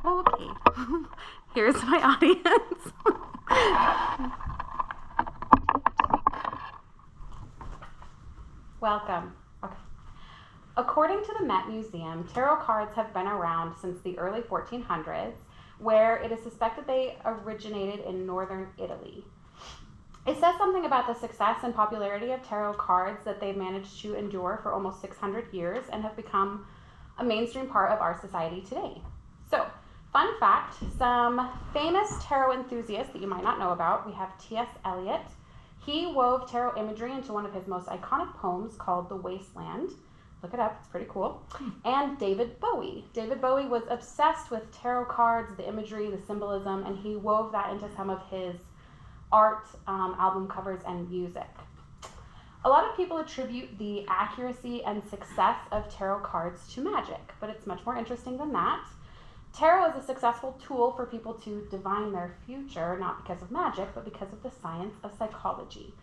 Okay. Here's my audience. Welcome. Okay. According to the Met Museum, tarot cards have been around since the early 1400s, where it is suspected they originated in northern Italy. It says something about the success and popularity of tarot cards that they've managed to endure for almost 600 years and have become a mainstream part of our society today. So, fun fact, some famous tarot enthusiasts that you might not know about, we have T.S. Eliot. He wove tarot imagery into one of his most iconic poems called The Wasteland. Look it up, it's pretty cool. And David Bowie. David Bowie was obsessed with tarot cards, the imagery, the symbolism, and he wove that into some of his art, album covers, and music. A lot of people attribute the accuracy and success of tarot cards to magic, but it's much more interesting than that. Tarot is a successful tool for people to divine their future, not because of magic, but because of the science of psychology.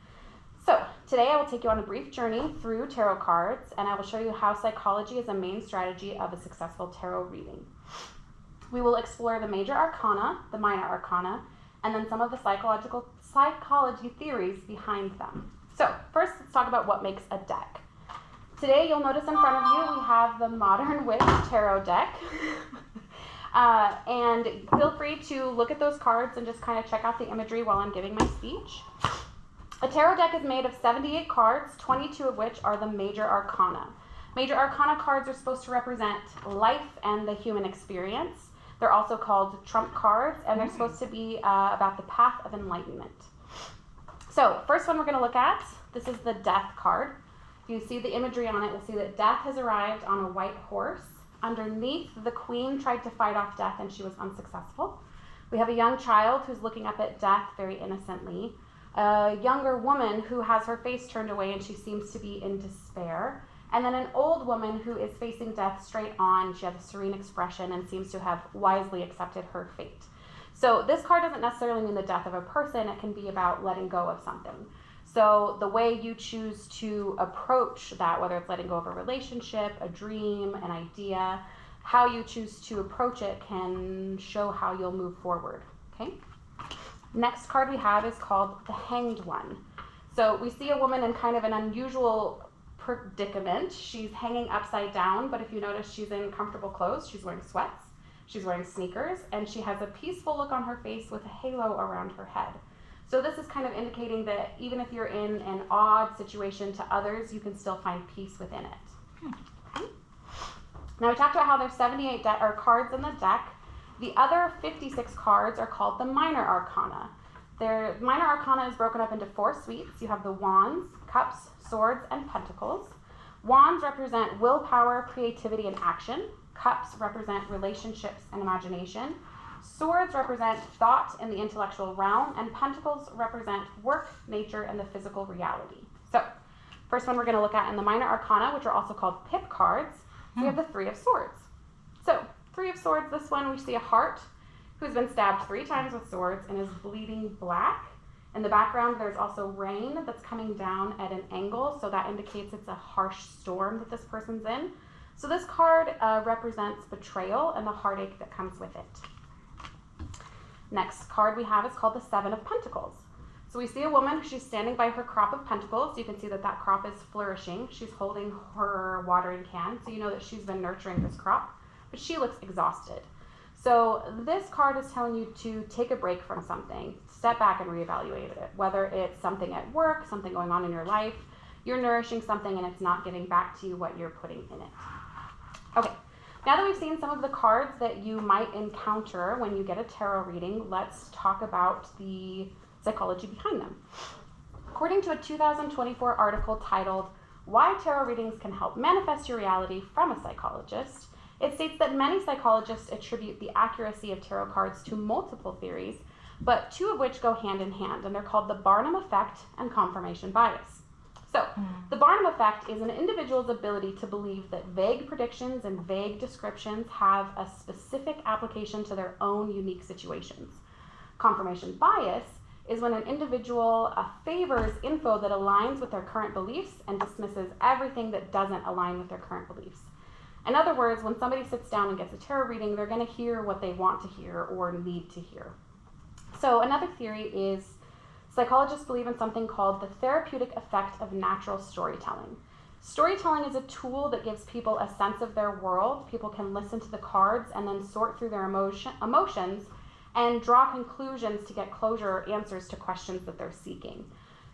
So, today I will take you on a brief journey through tarot cards, and I will show you how psychology is a main strategy of a successful tarot reading. We will explore the major arcana, the minor arcana, and then some of the psychology theories behind them. So, first let's talk about what makes a deck. Today you'll notice in front of you we have the Modern Witch Tarot deck. And feel free to look at those cards and just kind of check out the imagery while I'm giving my speech. A tarot deck is made of 78 cards, 22 of which are the major arcana. Major arcana cards are supposed to represent life and the human experience. They're also called trump cards, and they're supposed to be about the path of enlightenment. So, first one we're going to look at, this is the Death card. If you see the imagery on it, you'll see that Death has arrived on a white horse. Underneath, the Queen tried to fight off Death, and she was unsuccessful. We have a young child who's looking up at Death very innocently. A younger woman who has her face turned away, and she seems to be in despair. And then an old woman who is facing Death straight on. She has a serene expression and seems to have wisely accepted her fate. So this card doesn't necessarily mean the death of a person. It can be about letting go of something. So the way you choose to approach that, whether it's letting go of a relationship, a dream, an idea, how you choose to approach it can show how you'll move forward, okay? Next card we have is called the Hanged One. So we see a woman in kind of an unusual predicament. She's hanging upside down, but if you notice, she's in comfortable clothes. She's wearing sweats, she's wearing sneakers, and she has a peaceful look on her face with a halo around her head. So this is kind of indicating that even if you're in an odd situation to others, you can still find peace within it. Okay. Now we talked about how there's 78 cards in the deck. The other 56 cards are called the minor arcana. Their minor arcana is broken up into 4 suites. You have the Wands, Cups, Swords, and Pentacles. Wands represent willpower, creativity, and action. Cups represent relationships and imagination. Swords represent thought in the intellectual realm, and Pentacles represent work, nature, and the physical reality. So, first one we're going to look at in the minor arcana, which are also called pip cards, we have the Three of Swords. So, Three of Swords, this one we see a heart who's been stabbed 3 times with swords and is bleeding black. In the background, there's also rain that's coming down at an angle, so that indicates it's a harsh storm that this person's in. So this card represents betrayal and the heartache that comes with it. Next card we have is called the Seven of Pentacles. So we see a woman, she's standing by her crop of pentacles. You can see that that crop is flourishing. She's holding her watering can, so you know that she's been nurturing this crop, but she looks exhausted. So this card is telling you to take a break from something, step back and reevaluate it, whether it's something at work, something going on in your life, you're nourishing something and it's not giving back to you what you're putting in it. Okay, now that we've seen some of the cards that you might encounter when you get a tarot reading, let's talk about the psychology behind them. According to a 2024 article titled, "Why Tarot Readings Can Help Manifest Your Reality" from a psychologist, it states that many psychologists attribute the accuracy of tarot cards to multiple theories, but 2 of which go hand in hand, and they're called the Barnum effect and confirmation bias. So, the Barnum effect is an individual's ability to believe that vague predictions and vague descriptions have a specific application to their own unique situations. Confirmation bias is when an individual favors info that aligns with their current beliefs and dismisses everything that doesn't align with their current beliefs. In other words, when somebody sits down and gets a tarot reading, they're going to hear what they want to hear or need to hear. So another theory is psychologists believe in something called the therapeutic effect of natural storytelling. Storytelling is a tool that gives people a sense of their world. People can listen to the cards and then sort through their emotions and draw conclusions to get closure or answers to questions that they're seeking.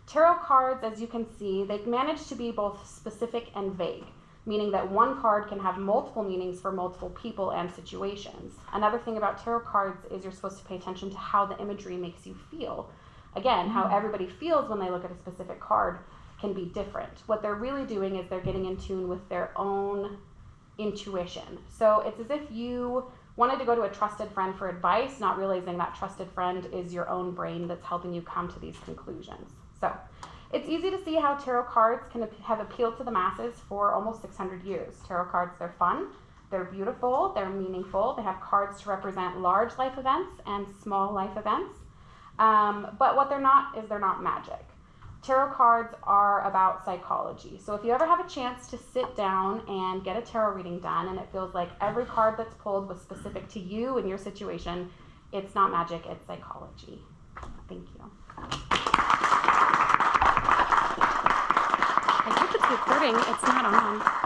Tarot cards, as you can see, they manage to be both specific and vague, meaning that one card can have multiple meanings for multiple people and situations. Another thing about tarot cards is you're supposed to pay attention to how the imagery makes you feel. Again, how everybody feels when they look at a specific card can be different. What they're really doing is they're getting in tune with their own intuition. So it's as if you wanted to go to a trusted friend for advice, not realizing that trusted friend is your own brain that's helping you come to these conclusions. So it's easy to see how tarot cards can have appealed to the masses for almost 600 years. Tarot cards, they're fun, they're beautiful, they're meaningful. They have cards to represent large life events and small life events. But what they're not is they're not magic. Tarot cards are about psychology. So if you ever have a chance to sit down and get a tarot reading done and it feels like every card that's pulled was specific to you and your situation, it's not magic, it's psychology. Thank you. I hope it's recording. It's not on.